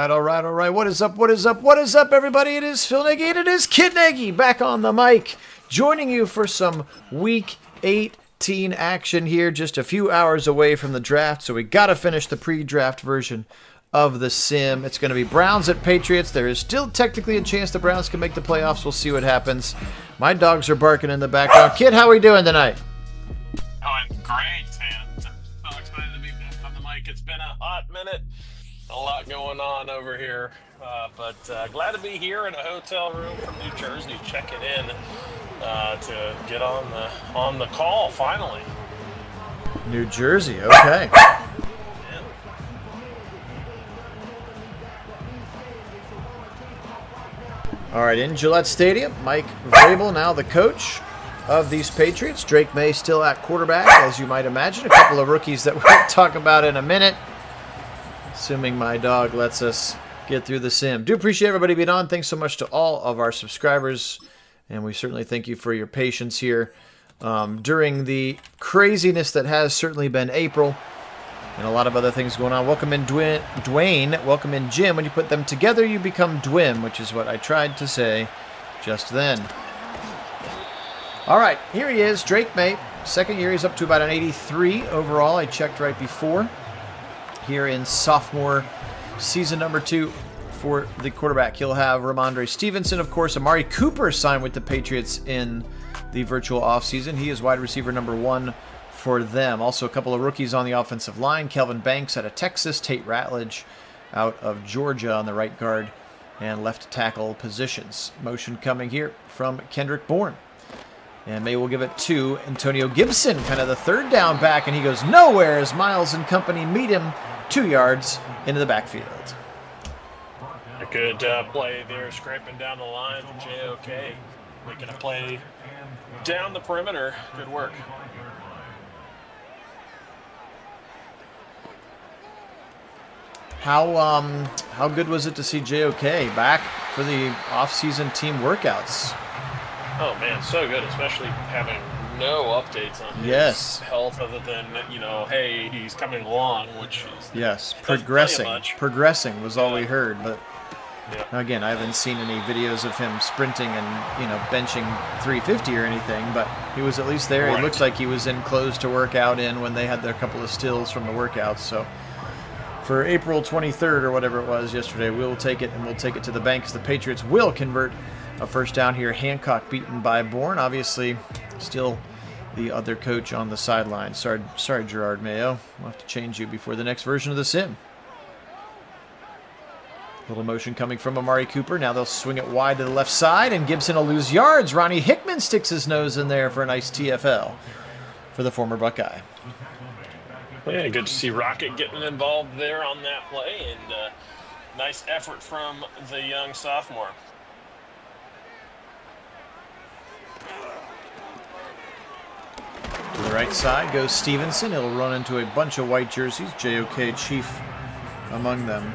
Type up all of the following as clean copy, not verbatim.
right, all right, all right. What is up, what is up, what is up, everybody? It is Phil Nagy, and it is Kit Nagy back on the mic, joining you for some Week 18 action here, just a few hours away from the draft, so we got to finish the pre-draft version of the sim. It's going to be Browns at Patriots. There is still technically a chance the Browns can make the playoffs. We'll see what happens. My dogs are barking in the background. Kid, how are we doing tonight? Doing great, man. I'm so excited to be back on the mic. It's been a hot minute. A lot going on over here. But glad to be here in a hotel room from New Jersey, checking in to get on the call finally. New Jersey, okay. All right, in Gillette Stadium, Mike Vrabel, now the coach of these Patriots. Drake May still at quarterback, as you might imagine. A couple of rookies that we'll talk about in a minute, assuming my dog lets us get through the sim. Do appreciate everybody being on. Thanks so much to all of our subscribers, and we certainly thank you for your patience here during the craziness that has certainly been April. And a lot of other things going on. Welcome in Dwayne. Welcome in Jim. When you put them together, you become Dwim, which is what I tried to say just then. All right, here he is, Drake May. Second year, he's up to about an 83 overall. I checked right before. Here in sophomore season number 2 for the quarterback. He'll have Ramondre Stevenson, of course. Amari Cooper signed with the Patriots in the virtual offseason. He is wide receiver number 1 for them. Also a couple of rookies on the offensive line. Kelvin Banks out of Texas. Tate Ratledge out of Georgia on the right guard and left tackle positions. Motion coming here from Kendrick Bourne. And May will give it to Antonio Gibson, kind of the third down back, and he goes nowhere as Miles and company meet him 2 yards into the backfield. A good play there, scraping down the line from JOK. Making a play down the perimeter. Good work. How good was it to see JOK back for the off-season team workouts? Oh man, so good, especially having no updates on his health other than, hey, he's coming along, which is progressing was all we heard. But again, I haven't seen any videos of him sprinting and benching 350 or anything, but he was at least there. Right. He looked like he was in clothes to work out in when they had their couple of stills from the workouts. So for April 23rd or whatever it was yesterday, we'll take it, and we'll take it to the bank, because the Patriots will convert a first down here. Hancock beaten by Bourne. Obviously, still the other coach on the sideline. Sorry, Gerard Mayo. We'll have to change you before the next version of the sim. Little motion coming from Amari Cooper. Now they'll swing it wide to the left side, and Gibson will lose yards. Ronnie Hickman sticks his nose in there for a nice TFL for the former Buckeye. Yeah, good to see Rocket getting involved there on that play, and nice effort from the young sophomore. To the right side goes Stevenson. He'll run into a bunch of white jerseys. JOK chief among them.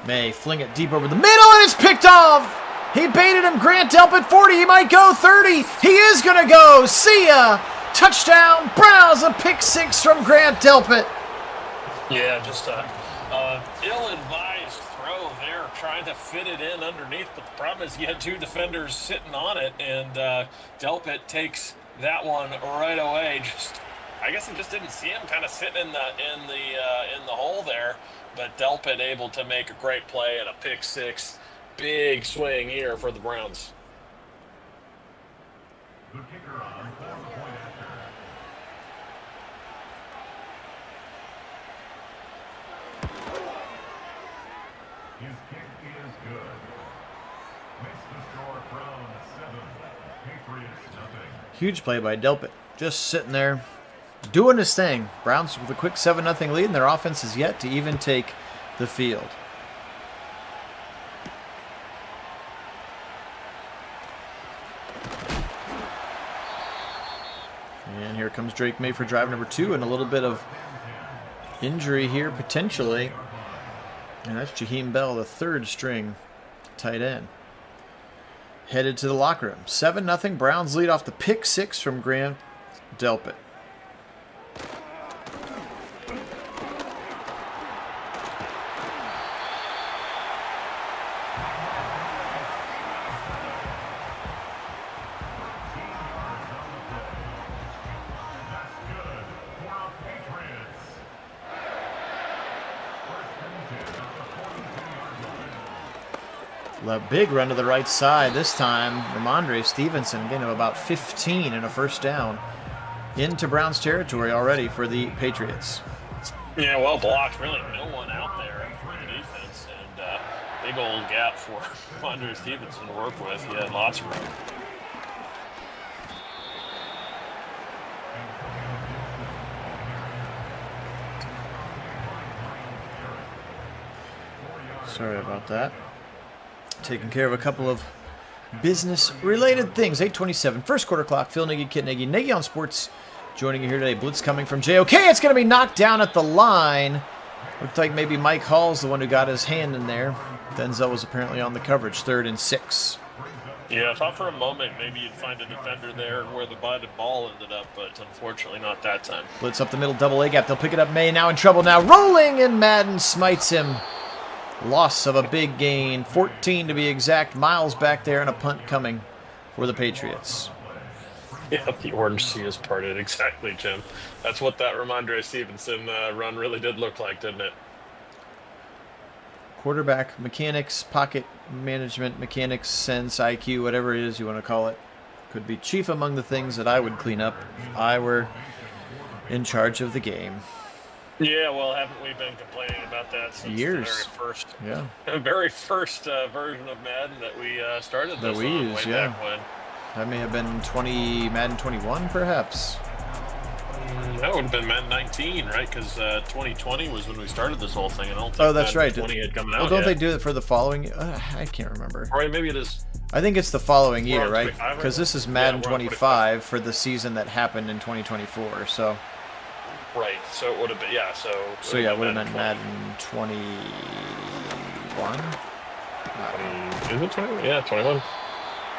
May fling it deep over the middle, and it's picked off. He baited him. Grant Delpit 40. He might go 30. He is going to go. See ya. Touchdown. Browns. A pick 6 from Grant Delpit. Yeah, just ill-advised throw there, trying to fit it in underneath. But the problem is you had 2 defenders sitting on it, and Delpit takes that one right away. I guess he just didn't see him kind of sitting in the hole there. But Delpit able to make a great play and a pick 6. Big swing here for the Browns. The kicker on for the point after. His kick is good. Makes the score from 7. Patriots nothing. Huge play by Delpit. Just sitting there, doing his thing. Browns with a quick 7-0 lead, and their offense is yet to even take the field. And here comes Drake May for drive number 2, and a little bit of injury here potentially. And that's Jaheim Bell, the 3rd string tight end. headed to the locker room. 7-0. Browns lead off the pick six from Grant Delpit. A big run to the right side this time. Ramondre Stevenson getting him about 15 and a first down into Browns territory already for the Patriots. Yeah, well blocked. Really no one out there for the defense, and big old gap for Ramondre Stevenson to work with. He had lots of room. Sorry about that. Taking care of a couple of business-related things. 8:27, first quarter clock. Phil Nagy, Kit Nagy, Nagy on Sports, joining you here today. Blitz coming from JOK. It's going to be knocked down at the line. Looked like maybe Mike Hall's the one who got his hand in there. Denzel was apparently on the coverage. 3rd and 6. Yeah, I thought for a moment maybe you'd find a defender there where the ball ended up, but unfortunately not that time. Blitz up the middle, double A gap. They'll pick it up. May now in trouble now. Rolling, and Madden smites him. Loss of a big gain, 14 to be exact. Miles back there and a punt coming for the Patriots. Yeah, the orange sea is parted. Exactly, Jim. That's what that Ramondre Stevenson run really did look like, didn't it? Quarterback mechanics, pocket management mechanics, sense, IQ, whatever it is you want to call it. Could be chief among the things that I would clean up if I were in charge of the game. Yeah, well, haven't we been complaining about that since years? The very first version of Madden that we started this on way back when. That may have been Madden 21, perhaps. That would have been Madden 19, right? Because 2020 was when we started this whole thing. I don't think that's Madden right. 20 had come out Well, don't yet. they do it for the following? I can't remember. Or maybe it is. I think it's the following year, right? 25, Because this is Madden 25 for the season that happened in 2024. So. Right, so it would have been, yeah, so yeah, it would have been Madden 21? Is it 21? Yeah, 21.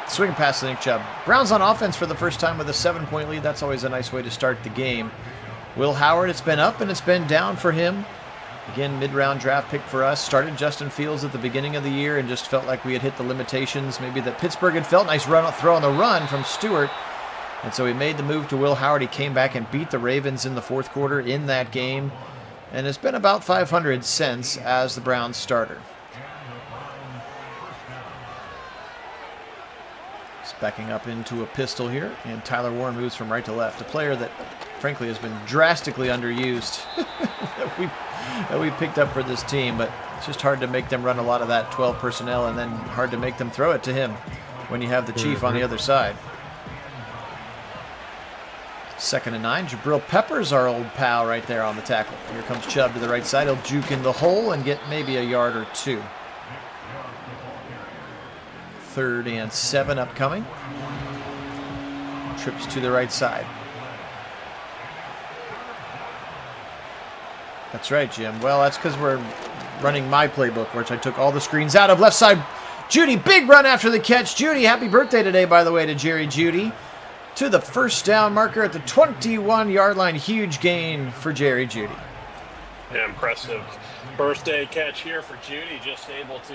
Swing pass to Nick Chubb. Browns on offense for the first time with a 7-point lead. That's always a nice way to start the game. Will Howard, it's been up and it's been down for him. Again, mid-round draft pick for us. Started Justin Fields at the beginning of the year and just felt like we had hit the limitations. Maybe that Pittsburgh had felt. Nice throw on the run from Stewart. And so he made the move to Will Howard. He came back and beat the Ravens in the fourth quarter in that game. And has been about 500 since as the Browns starter. He's backing up into a pistol here. And Tyler Warren moves from right to left. A player that, frankly, has been drastically underused that we picked up for this team. But it's just hard to make them run a lot of that 12 personnel and then hard to make them throw it to him when you have the Chief on the other side. 2nd and 9. Jabril Peppers, our old pal, right there on the tackle. Here comes Chubb to the right side. He'll juke in the hole and get maybe a yard or two. 3rd and 7 upcoming. Trips to the right side. That's right, Jim. Well, that's because we're running my playbook, which I took all the screens out of. Left side, Judy, big run after the catch. Judy, happy birthday today, by the way, to Jerry Judy. To the first down marker at the 21-yard line. Huge gain for Jerry Judy. Yeah, impressive birthday catch here for Judy. Just able to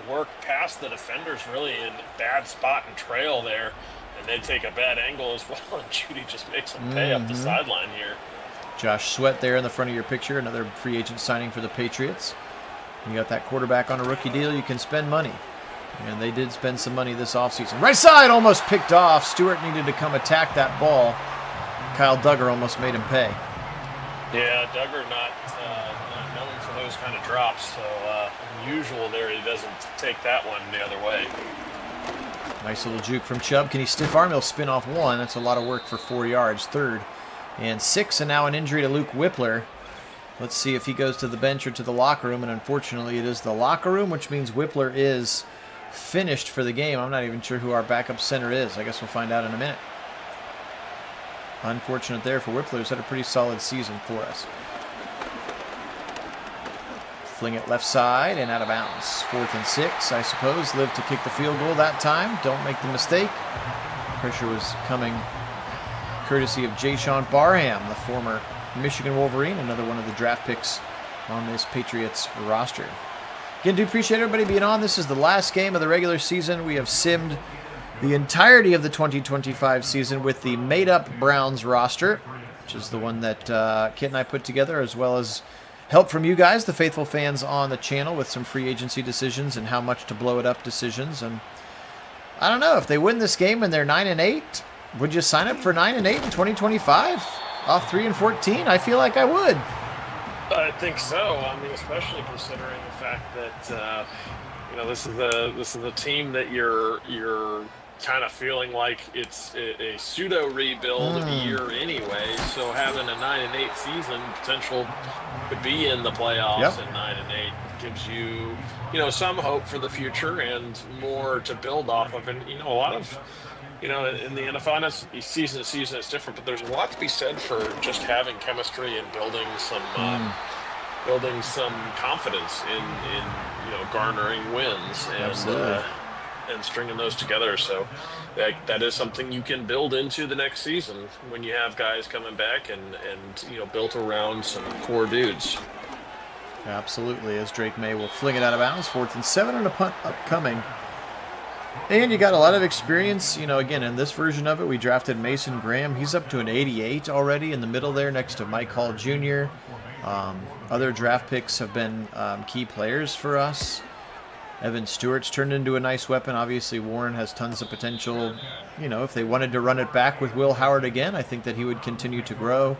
work past the defenders really in bad spot and trail there. And they take a bad angle as well. And Judy just makes them pay up the sideline here. Josh Sweat there in the front of your picture. Another free agent signing for the Patriots. You got that quarterback on a rookie deal. You can spend money. And they did spend some money this offseason. Right side almost picked off. Stewart needed to come attack that ball. Kyle Duggar almost made him pay. Yeah, Duggar not known for those kind of drops. So unusual there. He doesn't take that one the other way. Nice little juke from Chubb. Can he stiff arm? He'll spin off one. That's a lot of work for 4 yards. 3rd and 6. And now an injury to Luke Whippler. Let's see if he goes to the bench or to the locker room. And unfortunately, it is the locker room, which means Whippler is finished for the game. I'm not even sure who our backup center is. I guess we'll find out in a minute. Unfortunate there for Whippler, who's had a pretty solid season for us. fling it left side and out of bounds. 4th and 6, I suppose. Live to kick the field goal that time. Don't make the mistake. Pressure was coming courtesy of Jayshon Barham, the former Michigan Wolverine, another one of the draft picks on this Patriots roster. Again, do appreciate everybody being on. This is the last game of the regular season. We have simmed the entirety of the 2025 season with the made-up Browns roster, which is the one that Kit and I put together, as well as help from you guys, the faithful fans on the channel, with some free agency decisions and how much to blow it up decisions. And I don't know, if they win this game and they're 9-8, would you sign up for 9-8 in 2025 off 3-14? I feel like I would. I think so. I mean, especially considering the fact that this is the team that you're kind of feeling like it's a pseudo rebuild year anyway. So having a 9-8 season potential could be in the playoffs, and 9-8 gives you some hope for the future and more to build off of. And a lot of in the NFL, and season to season it's different, but there's a lot to be said for just having chemistry and building some confidence in garnering wins and stringing those together. So that is something you can build into the next season when you have guys coming back and built around some core dudes. Absolutely, as Drake May will fling it out of bounds. 4th and 7 and a punt upcoming. And you got a lot of experience, again, in this version of it. We drafted Mason Graham. He's up to an 88 already in the middle there next to Mike Hall Jr. Other draft picks have been key players for us. Evan Stewart's turned into a nice weapon. Obviously, Warren has tons of potential. If they wanted to run it back with Will Howard again, I think that he would continue to grow.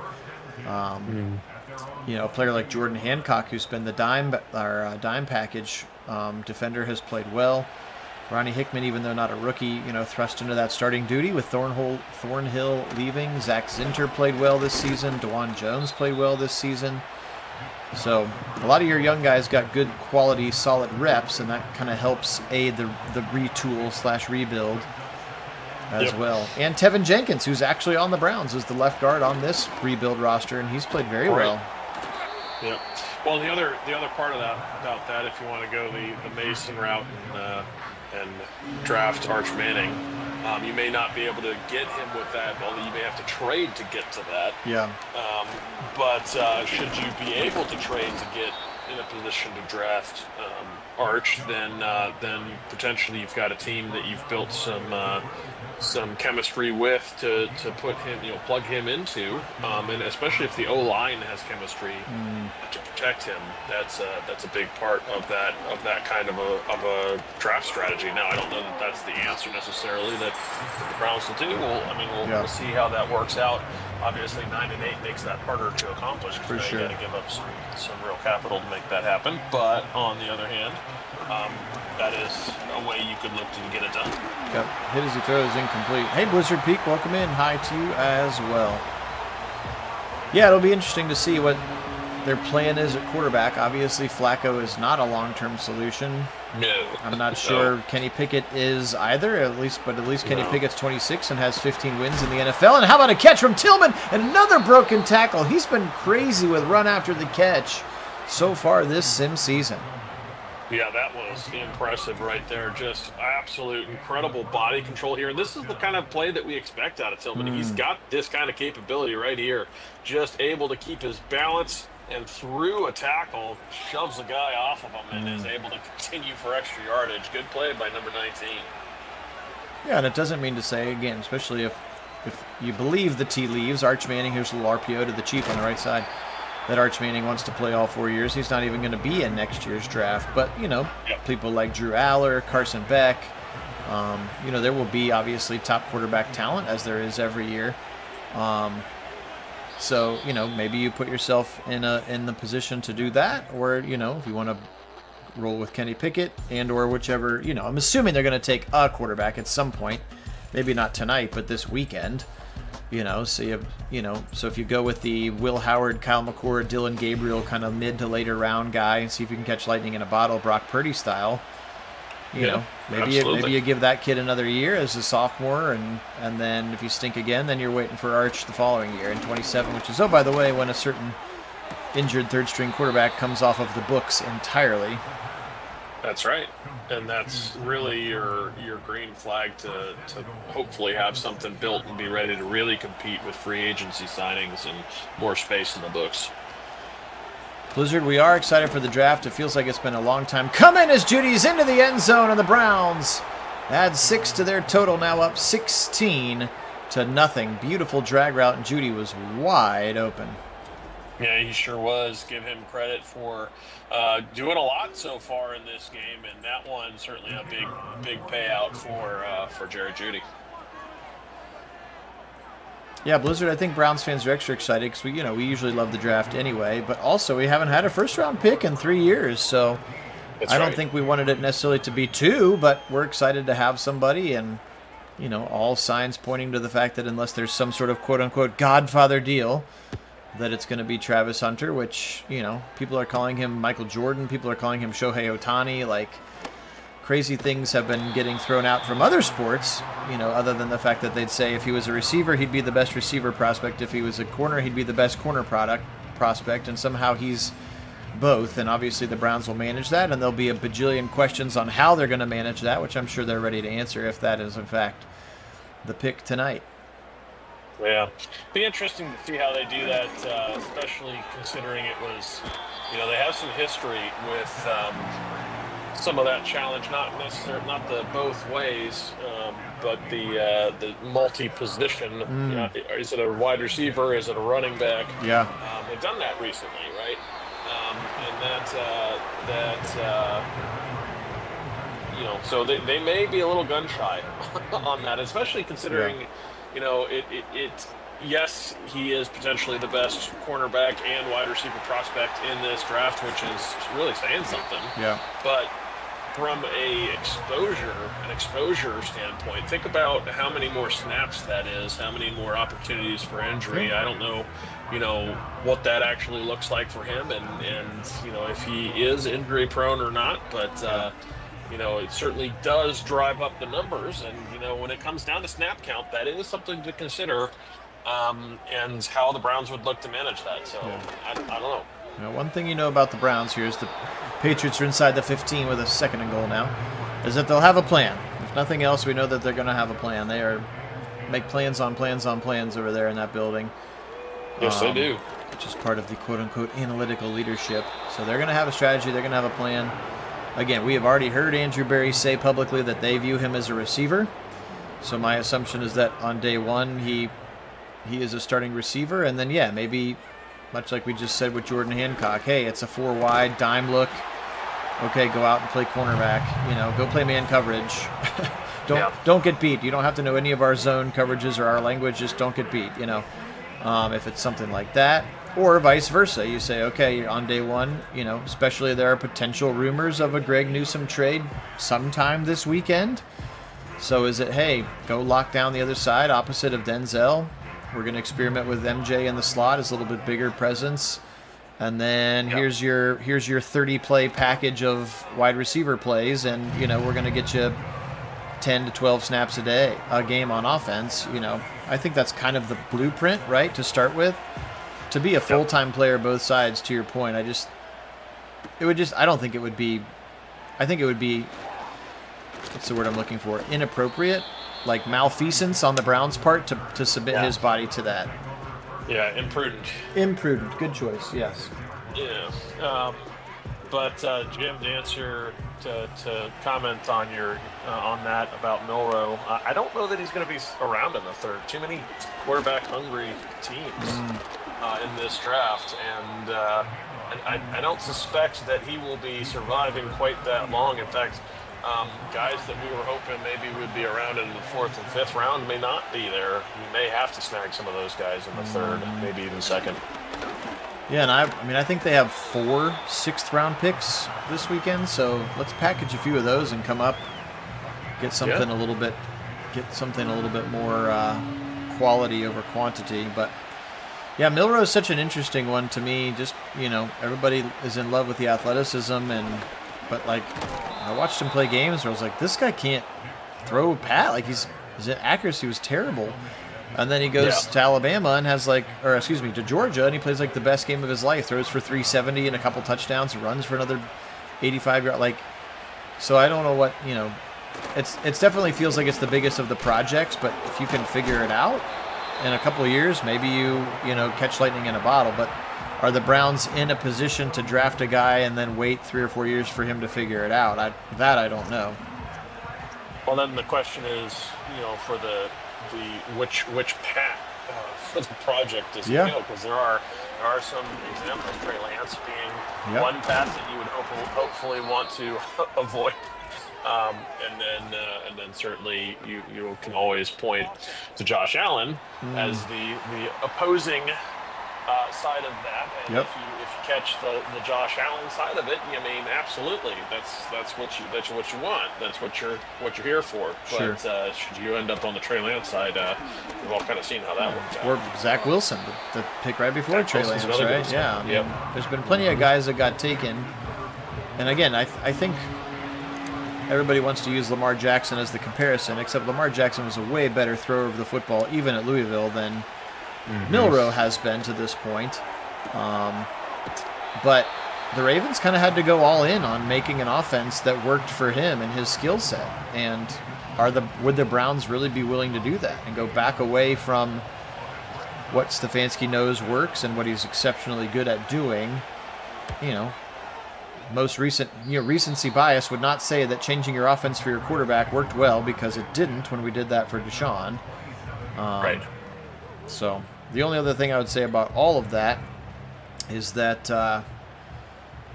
A player like Jordan Hancock, who's been the dime package defender, has played well. Ronnie Hickman, even though not a rookie, thrust into that starting duty with Thornhill leaving. Zach Zinter played well this season. DeJuan Jones played well this season. So a lot of your young guys got good quality, solid reps, and that kind of helps aid the retool/rebuild as well. And Tevin Jenkins, who's actually on the Browns, is the left guard on this rebuild roster, and he's played very well. Yeah. Well, the other part of that, if you want to go the Mason route and draft Arch Manning, you may not be able to get him with that, although you may have to trade to get to that. Yeah. But should you be able to trade to get in a position to draft Arch, then potentially you've got a team that you've built some chemistry with to put him, plug him into, and especially if the O-line has chemistry to protect him, that's a big part of that kind of a draft strategy. Now, I don't know that that's the answer necessarily that the Browns will do. We'll see how that works out. Obviously, 9-8 makes that harder to accomplish. For sure. You got to give up some real capital to make that happen. But on the other hand, that is a way you could look to get it done. Yep. Hit as he throws, incomplete. Hey, Blizzard Peak, welcome in. Hi to you as well. Yeah, it'll be interesting to see what their plan is at quarterback. Obviously, Flacco is not a long-term solution. No. I'm not sure Kenny Pickett is either, at least Kenny Pickett's 26 and has 15 wins in the NFL. And how about a catch from Tillman and another broken tackle? He's been crazy with run after the catch so far this sim season. Yeah, that was impressive right there. Just absolute incredible body control here. And this is the kind of play that we expect out of Tillman. He's got this kind of capability right here. Just able to keep his balance and through a tackle, shoves a guy off of him and is able to continue for extra yardage. Good play by number 19. Yeah, and it doesn't mean to say, again, especially if you believe the tea leaves, Arch Manning, here's a little RPO to the Chief on the right side, that Arch Manning wants to play all 4 years. He's not even going to be in next year's draft. But, people like Drew Aller, Carson Beck, there will be obviously top quarterback talent, as there is every year. So, maybe you put yourself in the position to do that, or, if you want to roll with Kenny Pickett and or whichever, I'm assuming they're going to take a quarterback at some point, maybe not tonight, but this weekend, so if you go with the Will Howard, Kyle McCord, Dylan Gabriel kind of mid to later round guy and see if you can catch lightning in a bottle, Brock Purdy style, maybe you give that kid another year as a sophomore, and then if you stink again, then you're waiting for Arch the following year in 27, which is, oh, by the way, when a certain injured third-string quarterback comes off of the books entirely. That's right. And that's really your green flag to hopefully have something built and be ready to really compete with free agency signings and more space in the books. Blizzard, we are excited for the draft. It feels like it's been a long time coming as Judy's into the end zone, and the Browns add 6 to their total, now up 16-0. Beautiful drag route, and Judy was wide open. Yeah, he sure was. Give him credit for doing a lot so far in this game, and that one certainly a big payout for Jared Jeudy. Yeah, Blizzard, I think Browns fans are extra excited because we usually love the draft anyway, but also we haven't had a first-round pick in 3 years, so I don't think we wanted it necessarily to be 2, but we're excited to have somebody, and all signs pointing to the fact that unless there's some sort of quote-unquote Godfather deal, that it's going to be Travis Hunter, which, people are calling him Michael Jordan. People are calling him Shohei Ohtani. Like, crazy things have been getting thrown out from other sports, other than the fact that they'd say if he was a receiver, he'd be the best receiver prospect. If he was a corner, he'd be the best corner prospect. And somehow he's both. And obviously the Browns will manage that. And there'll be a bajillion questions on how they're going to manage that, which I'm sure they're ready to answer if that is, in fact, the pick tonight. Yeah, be interesting to see how they do that, especially considering it was, they have some history with some of that challenge, not the both ways, but the multi-position. Is it a wide receiver? Is it a running back? Yeah, they've done that recently, right? And so they may be a little gun shy on that, especially considering. Yeah. Yes, he is potentially the best cornerback and wide receiver prospect in this draft, which is really saying something. Yeah. But from an exposure standpoint, think about how many more snaps that is, how many more opportunities for injury. I don't know, what that actually looks like for him and if he is injury prone or not, but it certainly does drive up the numbers. And, when it comes down to snap count, that is something to consider and how the Browns would look to manage that. So, yeah. I don't know. One thing about the Browns here is the Patriots are inside the 15 with a 2nd and goal now, is that they'll have a plan. If nothing else, we know that they're going to have a plan. They make plans on plans on plans over there in that building. Yes, they do. Which is part of the quote-unquote analytical leadership. So they're going to have a strategy. They're going to have a plan. Again, we have already heard Andrew Berry say publicly that they view him as a receiver. So my assumption is that on day one, he is a starting receiver. And then, maybe, much like we just said with Jordan Hancock, hey, it's a 4-wide dime look. Okay, go out and play cornerback. Go play man coverage. Don't get beat. You don't have to know any of our zone coverages or our language. Just don't get beat, if it's something like that. Or vice versa. You say, okay, on day one, especially there are potential rumors of a Greg Newsome trade sometime this weekend. So is it, hey, go lock down the other side opposite of Denzel. We're going to experiment with MJ in the slot as a little bit bigger presence. And then here's your 30-play package of wide receiver plays. And, we're going to get you 10 to 12 snaps a game on offense. I think that's kind of the blueprint, right, to start with. To be a full-time player both sides, to your point, I think it would be, what's the word I'm looking for, inappropriate, like malfeasance on the Browns' part to submit his body to that. Yeah, imprudent. Imprudent, good choice, yes. Yeah, but Jim, to answer, to comment on on that about Milroe, I don't know that he's going to be around in the third. Too many quarterback-hungry teams. In this draft, and I don't suspect that he will be surviving quite that long. In fact, guys that we were hoping maybe would be around in the 4th and 5th round may not be there. You may have to snag some of those guys in the 3rd, maybe even 2nd. Yeah, and I think they have 4 6th-round picks this weekend, so let's package a few of those and come up, get something a little bit more quality over quantity, but. Yeah, Milroe is such an interesting one to me. Just, everybody is in love with the athleticism, but I watched him play games where I was like, this guy can't throw a pat. Like his accuracy was terrible. And then he goes to Alabama and has to Georgia, and he plays like the best game of his life. Throws for 370 and a couple touchdowns, runs for another 85 yards. So I don't know what, it's definitely feels like it's the biggest of the projects, but if you can figure it out in a couple of years, maybe you catch lightning in a bottle. But are the Browns in a position to draft a guy and then wait 3 or 4 years for him to figure it out? I don't know. Well, then the question is, for the which path for the project is because there are some examples. Trey Lance being one path that you would hopefully want to avoid, and then certainly you can always point to Josh Allen as the opposing side of that. And if you catch the Josh Allen side of it, absolutely, that's what you want. That's what you're here for. But should you end up on the Trey Lance side, we've all kind of seen how that worked out. Or Zach Wilson, the pick right before Trey Lance, right? Yeah, there's been plenty of guys that got taken. And again, I think everybody wants to use Lamar Jackson as the comparison, except Lamar Jackson was a way better thrower of the football, even at Louisville, than Milroe has been to this point. But the Ravens kind of had to go all in on making an offense that worked for him and his skill set. And would the Browns really be willing to do that and go back away from what Stefanski knows works and what he's exceptionally good at doing? Most recent, recency bias would not say that changing your offense for your quarterback worked well, because it didn't when we did that for Deshaun. Right. So the only other thing I would say about all of that is that,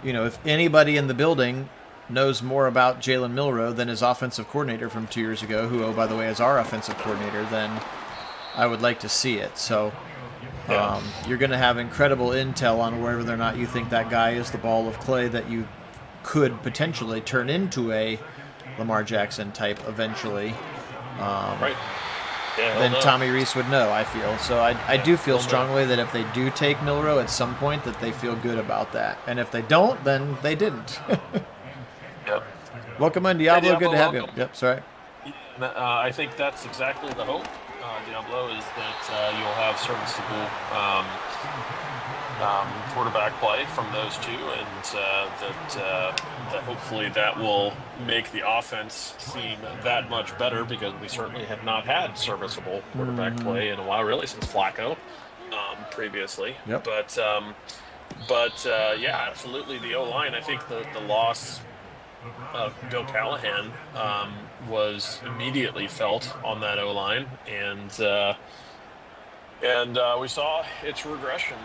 if anybody in the building knows more about Jalen Milroe than his offensive coordinator from 2 years ago, who, oh, by the way, is our offensive coordinator, then I would like to see it. So you're going to have incredible intel on whether or not you think that guy is the ball of clay that you could potentially turn into a Lamar Jackson type eventually. Right. Then Tommy Rees would know, I feel. So I do feel strongly that if they do take Milroe at some point, that they feel good about that. And if they don't, then they didn't. Welcome on, Diablo. Good to have you. Yep, sorry. I think that's exactly the hope, Diablo, is that you'll have serviceable quarterback play from those two, and that hopefully that will make the offense seem that much better, because we certainly have not had serviceable quarterback play in a while, really since Flacco previously. Yep. But absolutely, the O-line. I think the loss of Bill Callahan was immediately felt on that O-line, and we saw its regression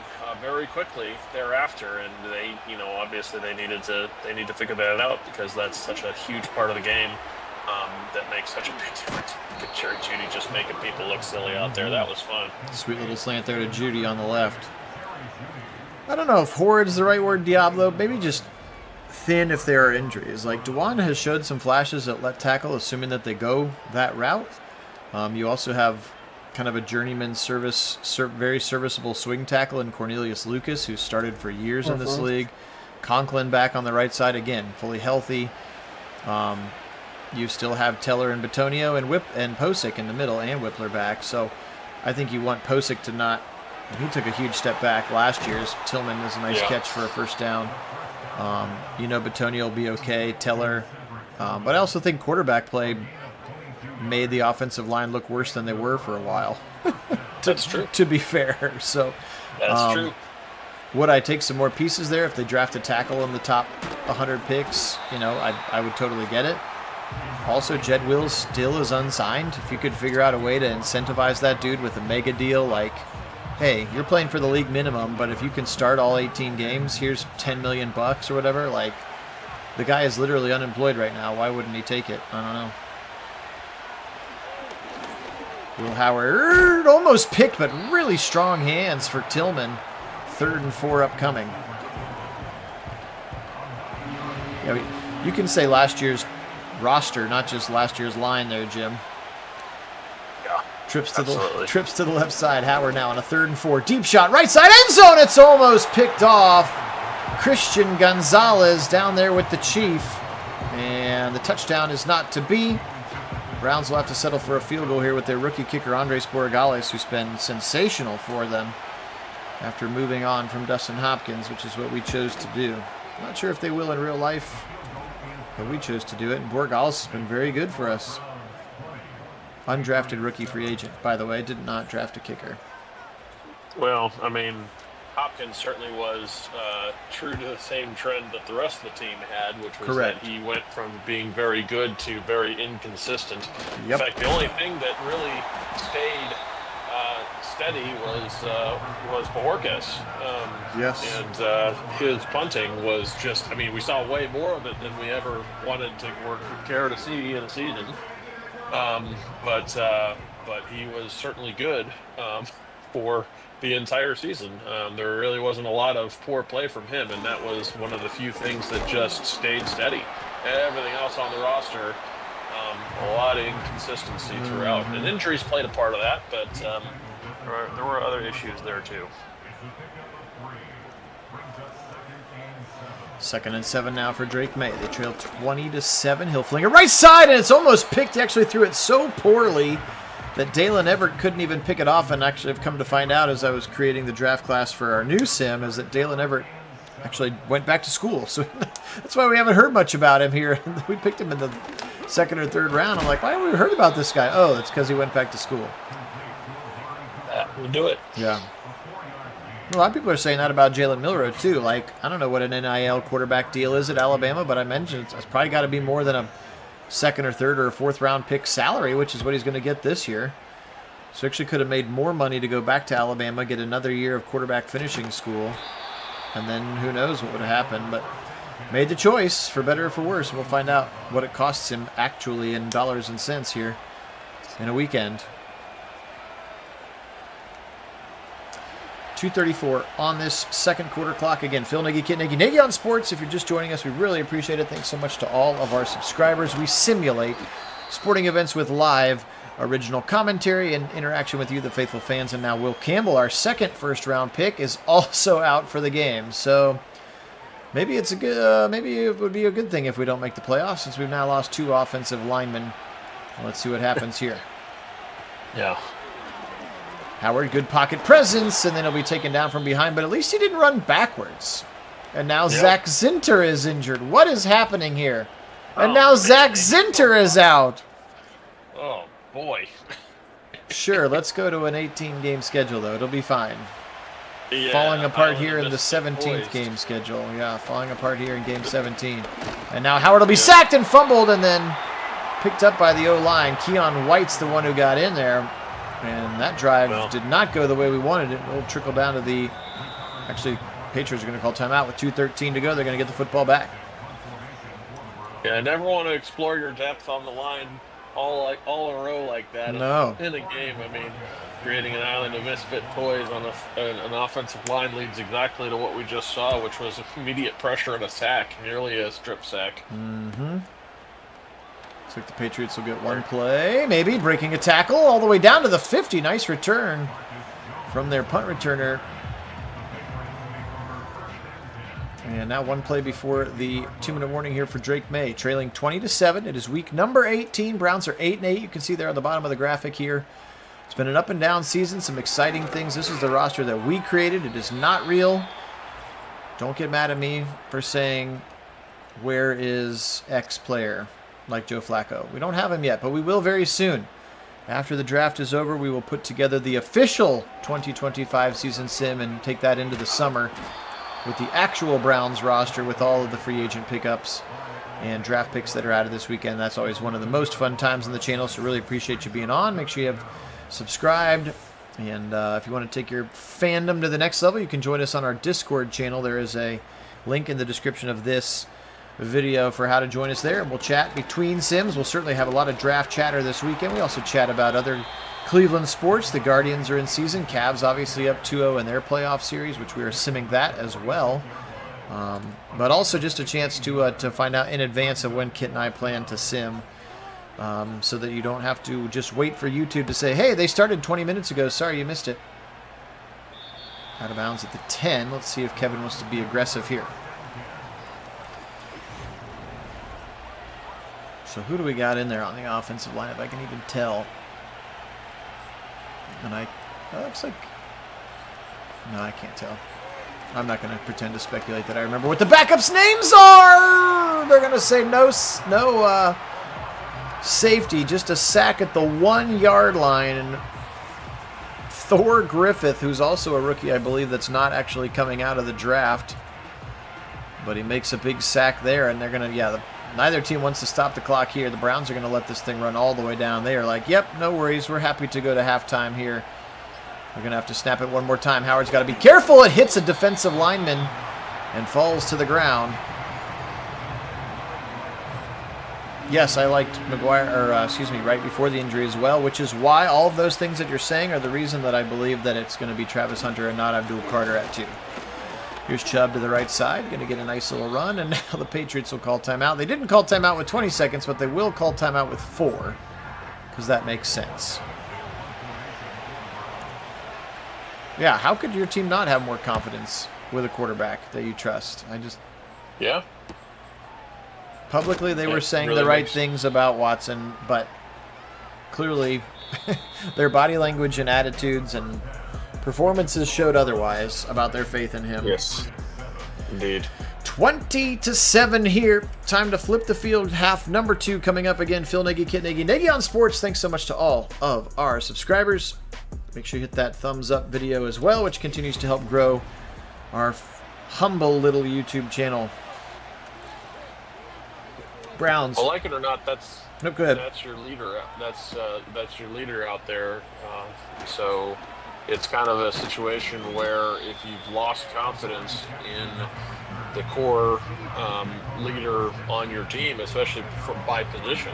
very quickly thereafter. And they, obviously they need to figure that out, because that's such a huge part of the game that makes such a big difference. Good Jerry Jeudy just making people look silly out there. That was fun. Sweet little slant there to Jeudy on the left. I don't know if horrid is the right word, Diablo. Maybe just thin if there are injuries. Like Dewan has showed some flashes at left tackle, assuming that they go that route. You also have kind of a journeyman very serviceable swing tackle in Cornelius Lucas, who started for years in this league. Conklin back on the right side, again, fully healthy. You still have Teller and Bitonio and Posick in the middle, and Whippler back. So I think you want Posick to not... He took a huge step back last year. Tillman is a nice catch for a first down. Bitonio will be okay. Teller. But I also think quarterback play made the offensive line look worse than they were for a while. That's true. To be fair. So that's true. Would I take some more pieces there if they draft a tackle in the top 100 picks? I would totally get it. Also, Jed Wills still is unsigned. If you could figure out a way to incentivize that dude with a mega deal, like, hey, you're playing for the league minimum, but if you can start all 18 games, here's $10 million or whatever. Like, the guy is literally unemployed right now. Why wouldn't he take it? I don't know. Will Howard almost picked, but really strong hands for Tillman. 3rd and 4 upcoming. You can say last year's roster, not just last year's line there, Jim. Yeah, trips to the left side. Howard now on a 3rd and 4. Deep shot, right side end zone. It's almost picked off. Christian Gonzalez down there with the Chief. And the touchdown is not to be. Browns will have to settle for a field goal here with their rookie kicker, Andres Borregales, who's been sensational for them after moving on from Dustin Hopkins, which is what we chose to do. Not sure if they will in real life, but we chose to do it, and Borregales has been very good for us. Undrafted rookie free agent, by the way, did not draft a kicker. Well, I mean, Hopkins certainly was true to the same trend that the rest of the team had, which was Correct. that he went from being very good to very inconsistent. Yep. In fact, the only thing that really stayed steady was Bojorquez. Yes. And his punting was just, I mean, we saw way more of it than we ever wanted to or care to see in a season. But he was certainly good for the entire season. There really wasn't a lot of poor play from him, and that was one of the few things that just stayed steady. Everything else on the roster, a lot of inconsistency throughout. And injuries played a part of that, but there were other issues there too. 2nd and 7 now for Drake May. They trail 20-7. He'll fling it right side, and it's almost picked. He actually threw it so poorly that Dalen Everett couldn't even pick it off. And actually, I've come to find out as I was creating the draft class for our new sim is that Dalen Everett actually went back to school. So that's why we haven't heard much about him here. We picked him in the 2nd or 3rd round. I'm like, why haven't we heard about this guy? Oh, it's because he went back to school. That would do it. Yeah. A lot of people are saying that about Jalen Milroe, too. Like, I don't know what an NIL quarterback deal is at Alabama, but I mentioned it's probably got to be more than a 2nd or 3rd or 4th round pick salary, which is what he's going to get this year. So actually could have made more money to go back to Alabama, get another year of quarterback finishing school, and then who knows what would have happened. But made the choice, for better or for worse. We'll find out what it costs him actually in dollars and cents here in a weekend. 2:34 on this second quarter clock. Again, Phil Nagy, Kit Nagy, Nagy on Sports. If you're just joining us, we really appreciate it. Thanks so much to all of our subscribers. We simulate sporting events with live original commentary and interaction with you, the faithful fans. And now Will Campbell, our second first-round pick, is also out for the game. So maybe it's a good. Maybe it would be a good thing if we don't make the playoffs, since we've now lost 2 offensive linemen. Let's see what happens here. Yeah. Howard, good pocket presence, and then he'll be taken down from behind, but at least he didn't run backwards. And now Zach Zinter is injured. What is happening here? And now Zach Zinter is out. Oh, boy. Sure, let's go to an 18-game schedule, though. It'll be fine. Yeah, Falling apart here in the 17th game schedule. Yeah, falling apart here in game 17. And now Howard will be sacked and fumbled and then picked up by the O-line. Keon White's the one who got in there. And that drive did not go the way we wanted it. It'll trickle down to the... Actually, Patriots are going to call timeout with 2:13 to go. They're going to get the football back. Yeah, I never want to explore your depth on the line all in a row like that. No. In a game, I mean, creating an island of misfit toys on an offensive line leads exactly to what we just saw, which was immediate pressure and a sack, nearly a strip sack. Mm-hmm. Looks like the Patriots will get one play, maybe breaking a tackle all the way down to the 50. Nice return from their punt returner. And now one play before the 2-minute warning here for Drake May, trailing 20-7. It is week number 18. Browns are 8-8. You can see there on the bottom of the graphic here. It's been an up and down season. Some exciting things. This is the roster that we created. It is not real. Don't get mad at me for saying, where is X player? Like Joe Flacco. We don't have him yet, but we will very soon. After the draft is over, we will put together the official 2025 season sim and take that into the summer with the actual Browns roster with all of the free agent pickups and draft picks that are out of this weekend. That's always one of the most fun times on the channel, so really appreciate you being on. Make sure you have subscribed. And if you want to take your fandom to the next level, you can join us on our Discord channel. There is a link in the description of this video for how to join us there, and we'll chat between sims. We'll certainly have a lot of draft chatter this weekend. We also chat about other Cleveland sports. The Guardians are in season. Cavs obviously up 2-0 in their playoff series, which we are simming that as well. But also just a chance to find out in advance of when Kit and I plan to sim, so that you don't have to just wait for YouTube to say, hey, they started 20 minutes ago. Sorry, you missed it. Out of bounds at the 10. Let's see if Kevin wants to be aggressive here. So who do we got in there on the offensive line, if I can even tell? And that looks like... No, I can't tell. I'm not going to pretend to speculate that I remember what the backups' names are! They're going to say no safety, just a sack at the 1-yard line. And Thor Griffith, who's also a rookie, I believe, that's not actually coming out of the draft. But he makes a big sack there, and they're going to, neither team wants to stop the clock here. The Browns are going to let this thing run all the way down. They are like, yep, no worries. We're happy to go to halftime here. We're going to have to snap it one more time. Howard's got to be careful. It hits a defensive lineman and falls to the ground. Yes, I liked right before the injury as well, which is why all of those things that you're saying are the reason that I believe that it's going to be Travis Hunter and not Abdul Carter at 2. Here's Chubb to the right side, going to get a nice little run, and now the Patriots will call timeout. They didn't call timeout with 20 seconds, but they will call timeout with 4, because that makes sense. Yeah, how could your team not have more confidence with a quarterback that you trust? Yeah. Publicly, they were saying really the right things about Watson, but clearly their body language and attitudes and performances showed otherwise about their faith in him. Yes, indeed. 20-7 here. Time to flip the field. Half number 2 coming up again. Phil Nagy, Kit Nagy, Nagy on Sports. Thanks so much to all of our subscribers. Make sure you hit that thumbs up video as well, which continues to help grow our humble little YouTube channel. Browns. Well, like it or not, that's no, go ahead. That's your leader. That's your leader out there. So it's kind of a situation where if you've lost confidence in the core leader on your team, especially by position,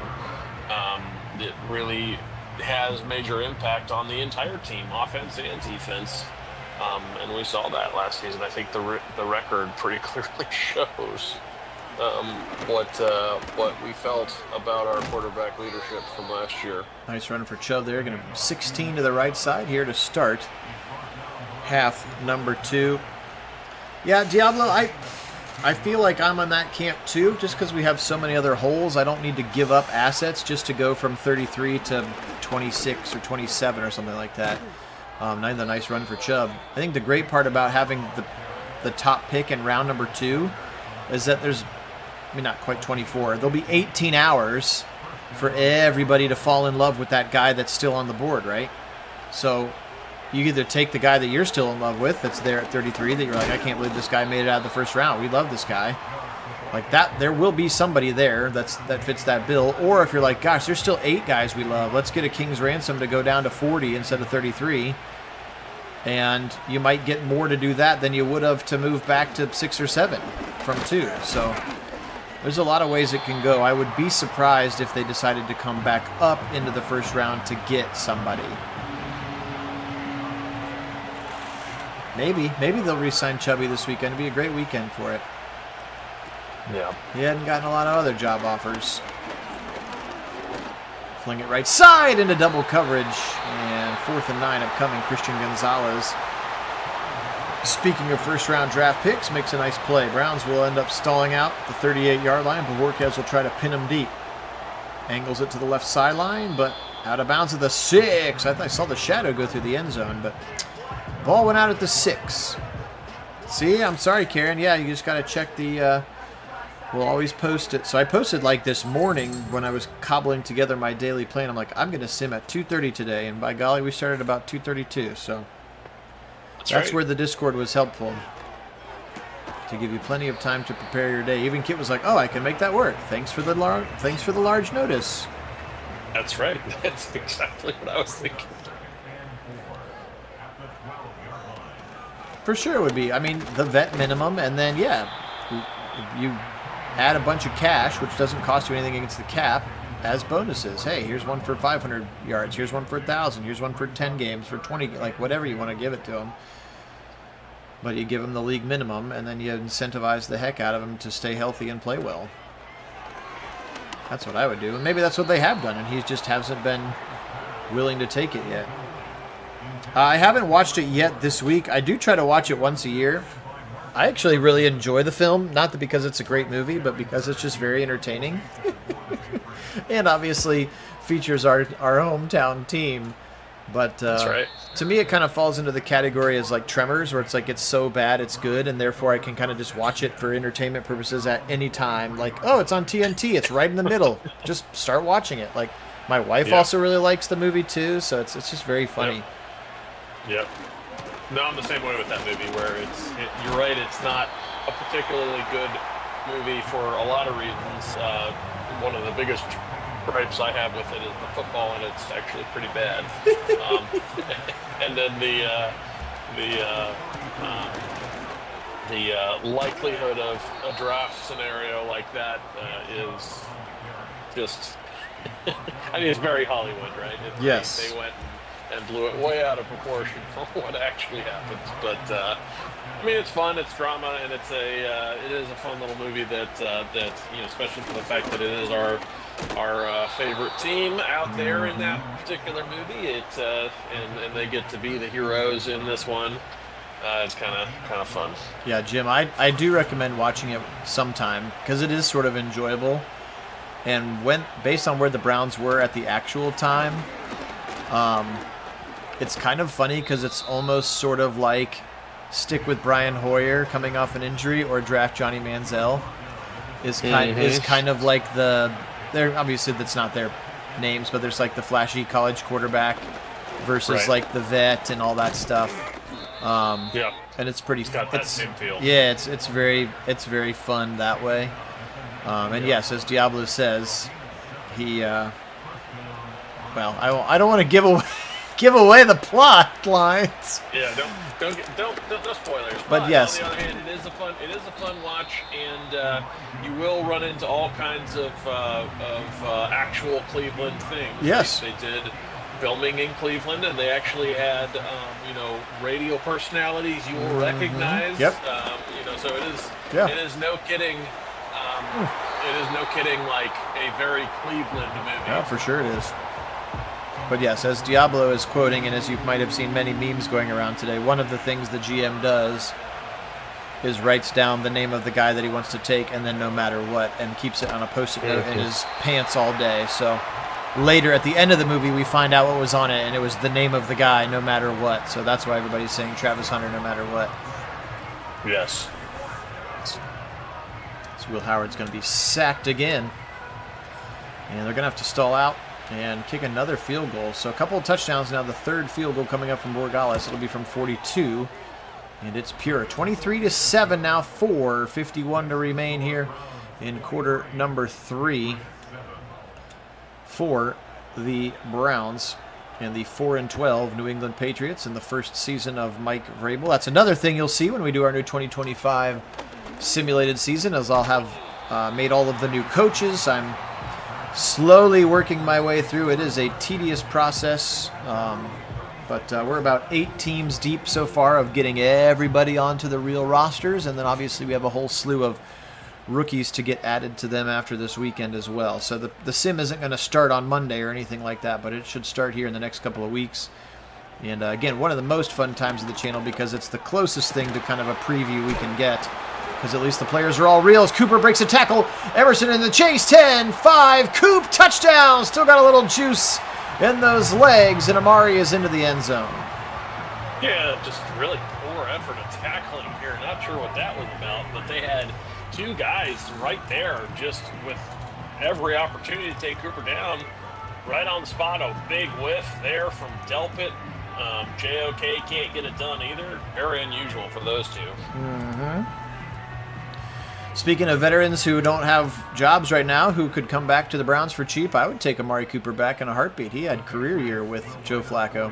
it really has major impact on the entire team, offense and defense. And we saw that last season. I think the record pretty clearly shows what we felt about our quarterback leadership from last year. Nice run for Chubb there. Going to 16 to the right side here to start half number 2. Yeah, Diablo, I feel like I'm on that camp too, just because we have so many other holes. I don't need to give up assets just to go from 33 to 26 or 27 or something like that. Another nice run for Chubb. I think the great part about having the top pick in round number 2 is that there's, not quite 24. There'll be 18 hours for everybody to fall in love with that guy that's still on the board, right? So you either take the guy that you're still in love with that's there at 33 that you're like, I can't believe this guy made it out of the first round. We love this guy. Like that, there will be somebody there that fits that bill. Or if you're like, gosh, there's still 8 guys we love. Let's get a king's ransom to go down to 40 instead of 33. And you might get more to do that than you would have to move back to 6 or 7 from 2. So there's a lot of ways it can go. I would be surprised if they decided to come back up into the first round to get somebody. Maybe they'll re-sign Chubby this weekend. It'd be a great weekend for it. Yeah. He hadn't gotten a lot of other job offers. Fling it right side into double coverage. And 4th and 9 upcoming. Christian Gonzalez, speaking of first-round draft picks, makes a nice play. Browns will end up stalling out the 38-yard line. Bojorquez will try to pin him deep. Angles it to the left sideline, but out of bounds at the 6. I saw the shadow go through the end zone, but ball went out at the 6. See, I'm sorry, Karen. Yeah, you just got to check the... We'll always post it. So I posted like this morning when I was cobbling together my daily plan. I'm like, I'm going to sim at 2:30 today. And by golly, we started about 2:32. So that's right. Where the Discord was helpful. To give you plenty of time to prepare your day. Even Kit was like, oh, I can make that work. Thanks for the large notice. That's right. That's exactly what I was thinking. For sure it would be. I mean, the vet minimum, and then, yeah, you add a bunch of cash, which doesn't cost you anything against the cap, as bonuses. Hey, here's one for 500 yards. Here's one for 1,000. Here's one for 10 games, for 20, like whatever you want to give it to them. But you give them the league minimum, and then you incentivize the heck out of them to stay healthy and play well. That's what I would do. And maybe that's what they have done, and he just hasn't been willing to take it yet. I haven't watched it yet this week. I do try to watch it once a year. I actually really enjoy the film, not because it's a great movie, but because it's just very entertaining. and obviously features our hometown team. But That's right. To me, it kind of falls into the category as like Tremors, where it's like it's so bad it's good, and therefore I can kind of just watch it for entertainment purposes at any time. Like, oh, it's on TNT, it's right in the middle. Just start watching it. Like, my wife also really likes the movie too, so it's just very funny. Yep. No, I'm the same way with that movie, where you're right, it's not a particularly good movie for a lot of reasons. One of the biggest gripes I have with it is the football, and it's actually pretty bad. And then the likelihood of a draft scenario like that is just, I mean, it's very Hollywood, right? Yes. They went and blew it way out of proportion from what actually happens. But I mean, it's fun, it's drama, and it is a fun little movie that especially for the fact that it is our favorite team out there in that particular movie. And they get to be the heroes in this one. It's kind of fun. Yeah, Jim, I do recommend watching it sometime because it is sort of enjoyable. And based on where the Browns were at the actual time, it's kind of funny because it's almost sort of like stick with Brian Hoyer coming off an injury or draft Johnny Manziel is kind of like they're obviously that's not their names, but there's like the flashy college quarterback versus like the vet and all that stuff. And it's pretty. It's got that same feel. Yeah, it's very fun that way. And yes, as Diablo says, he. Well, I don't want to give away the plot lines. Yeah, don't no spoilers. But yes, on the other hand, it is a fun watch, and you will run into all kinds of actual Cleveland things. Yes, they did filming in Cleveland, and they actually had radio personalities you will recognize. Yep. So it is. Yeah. It is no kidding. It is no kidding like a very Cleveland movie. Yeah, for sure it is. But yes, as Diablo is quoting, and as you might have seen many memes going around today, one of the things the GM does is writes down the name of the guy that he wants to take, and then no matter what, and keeps it on a post-it note in his pants all day. So later, at the end of the movie, we find out what was on it, and it was the name of the guy no matter what. So that's why everybody's saying Travis Hunter no matter what. Yes. So Will Howard's going to be sacked again. And they're going to have to stall out and kick another field goal. So a couple of touchdowns now. The third field goal coming up from Borgales. It'll be from 42. And it's pure. 23-7 now. 4:51 to remain here in quarter number 3 for the Browns and the 4-12 New England Patriots in the first season of Mike Vrabel. That's another thing you'll see when we do our new 2025 simulated season, as I'll have made all of the new coaches. I'm slowly working my way through. It is a tedious process, but we're about 8 teams deep so far of getting everybody onto the real rosters, and then obviously we have a whole slew of rookies to get added to them after this weekend as well. So the sim isn't going to start on Monday or anything like that, but it should start here in the next couple of weeks. And again, one of the most fun times of the channel because it's the closest thing to kind of a preview we can get, because at least the players are all real. As Cooper breaks a tackle, Emerson in the chase, 10, 5, Coop, touchdown! Still got a little juice in those legs, and Amari is into the end zone. Yeah, just really poor effort of tackling here. Not sure what that was about, but they had 2 guys right there just with every opportunity to take Cooper down. Right on the spot, a big whiff there from Delpit. JOK can't get it done either. Very unusual for those 2. Mm-hmm. Speaking of veterans who don't have jobs right now, who could come back to the Browns for cheap, I would take Amari Cooper back in a heartbeat. He had career year with Joe Flacco.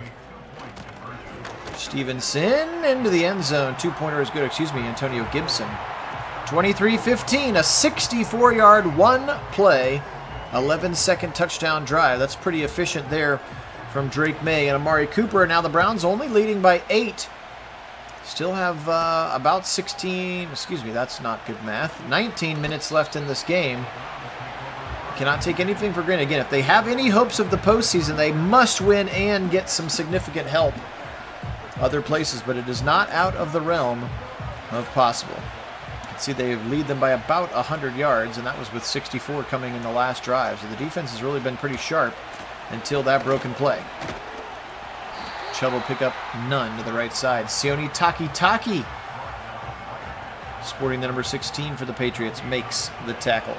Stevenson into the end zone. 2-pointer is good. Antonio Gibson. 23-15, a 64-yard, one-play, 11-second touchdown drive. That's pretty efficient there from Drake May and Amari Cooper. Now the Browns only leading by 8. Still have about 16, that's not good math, 19 minutes left in this game. Cannot take anything for granted. Again, if they have any hopes of the postseason, they must win and get some significant help other places, but it is not out of the realm of possible. See, they lead them by about 100 yards, and that was with 64 coming in the last drive. So the defense has really been pretty sharp until that broken play. Chubb will pick up none to the right side. Sione Takitaki, sporting the number 16 for the Patriots, makes the tackle.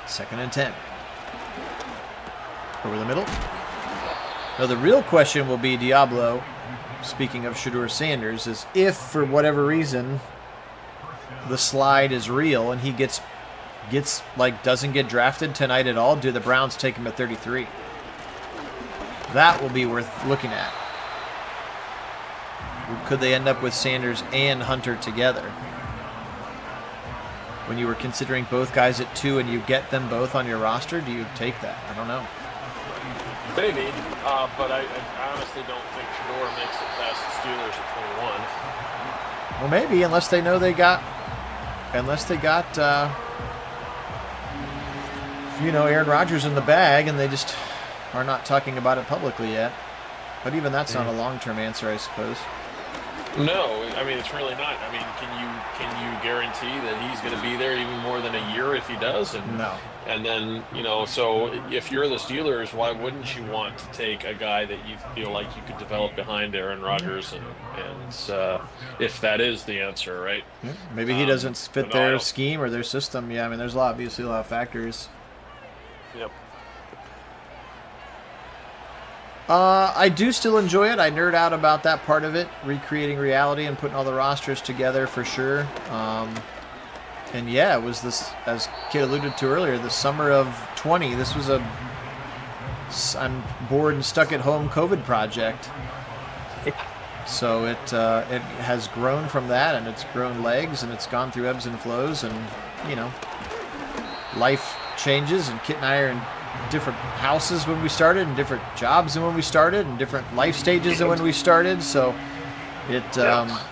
Second and 10. Over the middle. Now the real question will be, Diablo, speaking of Shedeur Sanders, is if for whatever reason the slide is real and he doesn't get drafted tonight at all, do the Browns take him at 33? That will be worth looking at. Could they end up with Sanders and Hunter together? When you were considering both guys at 2 and you get them both on your roster, do you take that? I don't know. Maybe, but I honestly don't think Shedeur makes it past the Steelers at 21. Well, maybe, unless they know they got, Aaron Rodgers in the bag, and they just are not talking about it publicly yet. But even that's not a long-term answer, I suppose. No, I mean, it's really not. I mean, can you guarantee that he's going to be there even more than a year if he does? And, no. And then, so if you're the Steelers, why wouldn't you want to take a guy that you feel like you could develop behind Aaron Rodgers? And if that is the answer, right? Yeah, maybe he doesn't fit their scheme or their system. Yeah, I mean, there's obviously a lot of factors. Yep. I do still enjoy it. I nerd out about that part of it, recreating reality and putting all the rosters together for sure. And yeah, it was this, as Kit alluded to earlier, the summer of 20. This was I'm bored and stuck at home COVID project. So it has grown from that, and it's grown legs, and it's gone through ebbs and flows, and life changes, and Kit and I are in different houses when we started, and different jobs than when we started, and different life stages than when we started. So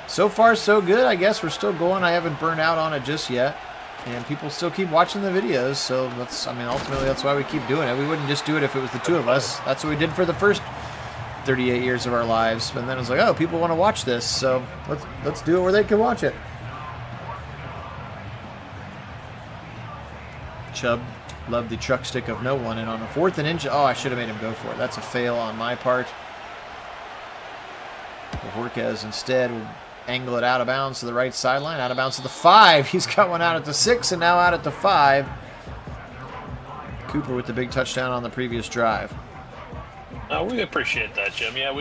so far so good. I guess we're still going. I haven't burned out on it just yet, and people still keep watching the videos. So ultimately that's why we keep doing it. We wouldn't just do it if it was the two of us. That's what we did for the first 38 years of our lives. And then it was like, oh, people want to watch this, so let's do it where they can watch it. Chubb loved the truck stick of no one, and on a 4th and inch, I should have made him go for it. That's a fail on my part. Jorquez instead will angle it out of bounds to the right sideline, out of bounds to the 5. He's got one out at the 6 and now out at the 5. Cooper with the big touchdown on the previous drive. We appreciate that, Jim. Yeah,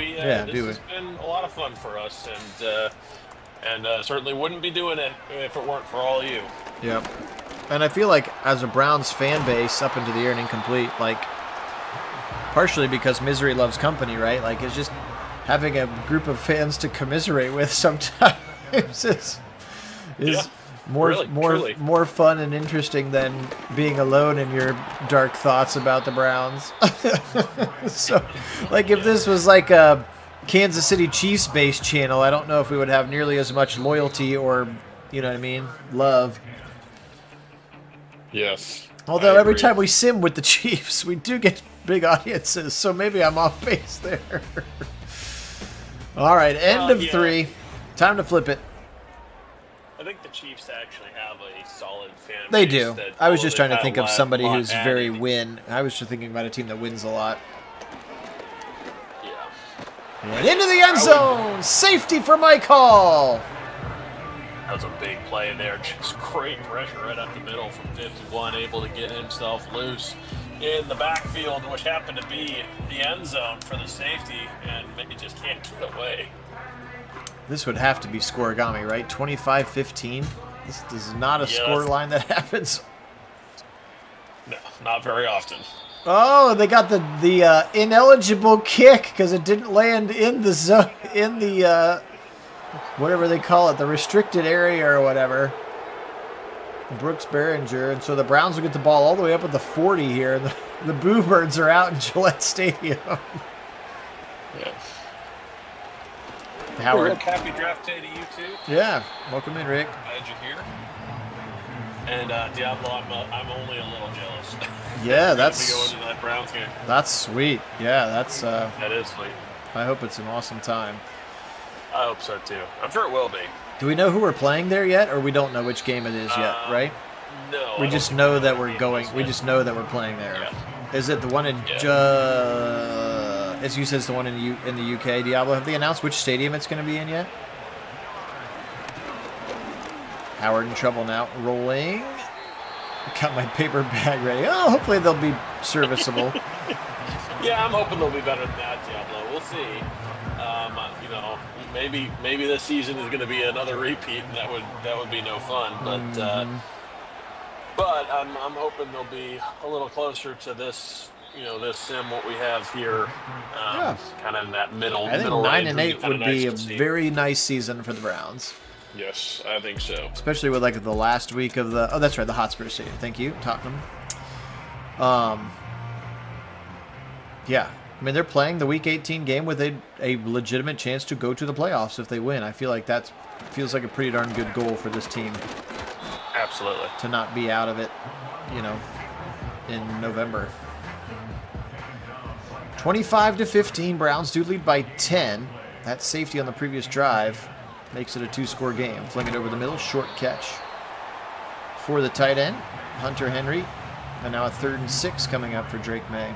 this has been a lot of fun for us, and certainly wouldn't be doing it if it weren't for all of you. Yep. And I feel like as a Browns fan base, up into the air and incomplete, partially because misery loves company, right? It's just having a group of fans to commiserate with sometimes is more fun and interesting than being alone in your dark thoughts about the Browns. So, if this was like a Kansas City Chiefs-based channel, I don't know if we would have nearly as much loyalty or, love. Yes. Although every time we sim with the Chiefs, we do get big audiences, so maybe I'm off base there. All right, end of 3. Time to flip it. I think the Chiefs actually have a solid fan base. They do. I was just trying to think of somebody who's very win. I was just thinking about a team that wins a lot. Yeah. And into the end zone. Safety for Mike Hall. That was a big play there. Just great pressure right up the middle from 51, able to get himself loose in the backfield, which happened to be the end zone for the safety, and he just can't get away. This would have to be scoregami, right? 25-15. This is not a score line that happens. No, not very often. Oh, they got the ineligible kick because it didn't land in the zone, in the whatever they call it, the restricted area or whatever. Brooks Behringer, and so the Browns will get the ball all the way up at the 40 here, and the Boo Birds are out in Gillette Stadium. Yeah. Howard. Rick, happy draft day to you too. Yeah, welcome in, Rick. Glad you're here. And Diablo, I'm only a little jealous. Yeah, that's. Going to that Browns game. That's sweet. Yeah, that's. That is sweet. I hope it's an awesome time. I hope so too. I'm sure it will be. Do we know who we're playing there yet, or we don't know which game it is yet, right? No. We just know that we're going. We just know that we're playing there. Yeah. Is it the one in? Yeah. As you said, it's the one in the UK. Diablo, have they announced which stadium it's going to be in yet? Howard in trouble now. Rolling. Got my paper bag ready. Oh, hopefully they'll be serviceable. Yeah, I'm hoping they'll be better than that, Diablo. We'll see. You know, maybe this season is going to be another repeat, and that would be no fun. But I'm hoping they'll be a little closer to this. You know, this sim what we have here, kind of in that middle. I think middle 9-8 would be a nice very nice season for the Browns. Yes, I think so. Especially with like the last week of the that's right, the Hotspur Stadium. Thank you, Tottenham. Yeah. I mean, they're playing the Week 18 game with a legitimate chance to go to the playoffs if they win. I feel like that feels like a pretty darn good goal for this team. Absolutely. To not be out of it, you know, in November. 25-15, Browns do lead by 10. That safety on the previous drive makes it a 2-score game. Fling it over the middle, short catch for the tight end, Hunter Henry. And now a 3rd and 6 coming up for Drake May.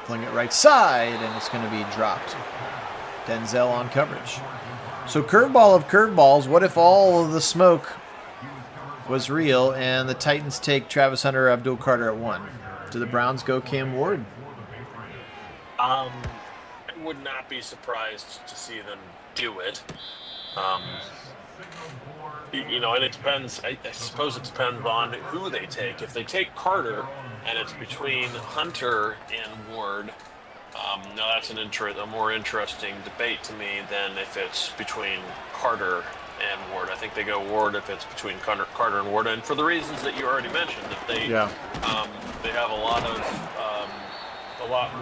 Fling it right side, and it's going to be dropped. Denzel on coverage. So curveball of curveballs, what if all of the smoke was real and the Titans take Travis Hunter or Abdul Carter at 1? Do the Browns go Cam Ward? I would not be surprised to see them do it. You know, and it depends. I suppose it depends on who they take. If they take Carter, and it's between Hunter and Ward, now that's a more interesting debate to me than if it's between Carter and Ward. I think they go Ward if it's between Carter and Ward, and for the reasons that you already mentioned, that they have a lot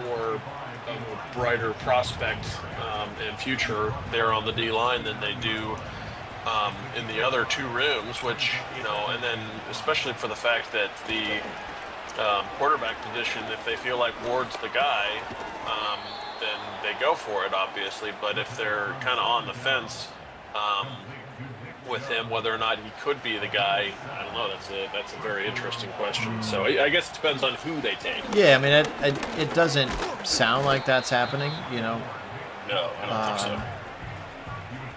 more of a brighter prospect and future there on the D line than they do in the other two rooms, which, you know, and then especially for the fact that the quarterback position, if they feel like Ward's the guy, then they go for it, obviously. But if they're kind of on the fence with him, whether or not he could be the guy, I don't know. That's a very interesting question. So I guess it depends on who they take. Yeah, I mean, it doesn't sound like that's happening, you know. No, I don't think so.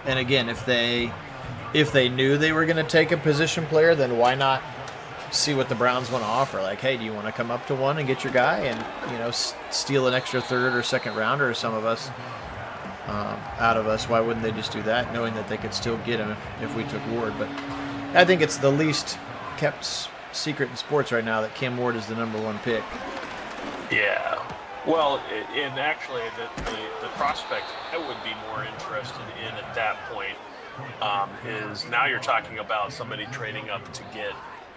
And again, if they knew they were going to take a position player, then why not see what the Browns want to offer? Like, hey, do you want to come up to 1 and get your guy and, you know, steal an extra 3rd or 2nd rounder or some of us out of us? Why wouldn't they just do that, knowing that they could still get him if we took Ward? But I think it's the least kept secret in sports right now that Cam Ward is the number 1 pick. Yeah. Well, and actually, the prospect I would be more interested in at that point is now you're talking about somebody trading up to get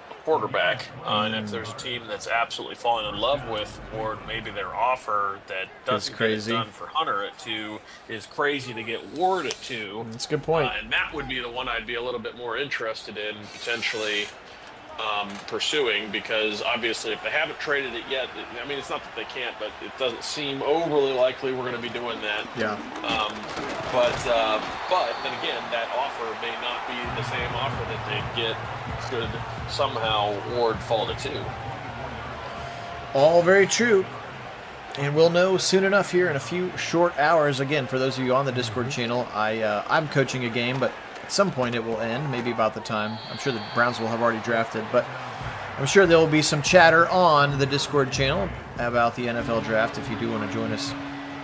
a quarterback. And if there's a team that's absolutely falling in love with Ward, maybe their offer that doesn't get it done for Hunter at 2 is crazy to get Ward at 2. That's a good point. And that would be the one I'd be a little bit more interested in potentially pursuing, because obviously if they haven't traded it yet, I mean, it's not that they can't, but it doesn't seem overly likely we're going to be doing that. Yeah. But then again, that offer may not be the same offer that they get should somehow Ward fall to 2. All very true. And we'll know soon enough here in a few short hours. Again, for those of you on the Discord channel, I'm coaching a game, but at some point it will end, maybe about the time. I'm sure the Browns will have already drafted, but I'm sure there will be some chatter on the Discord channel about the NFL draft if you do want to join us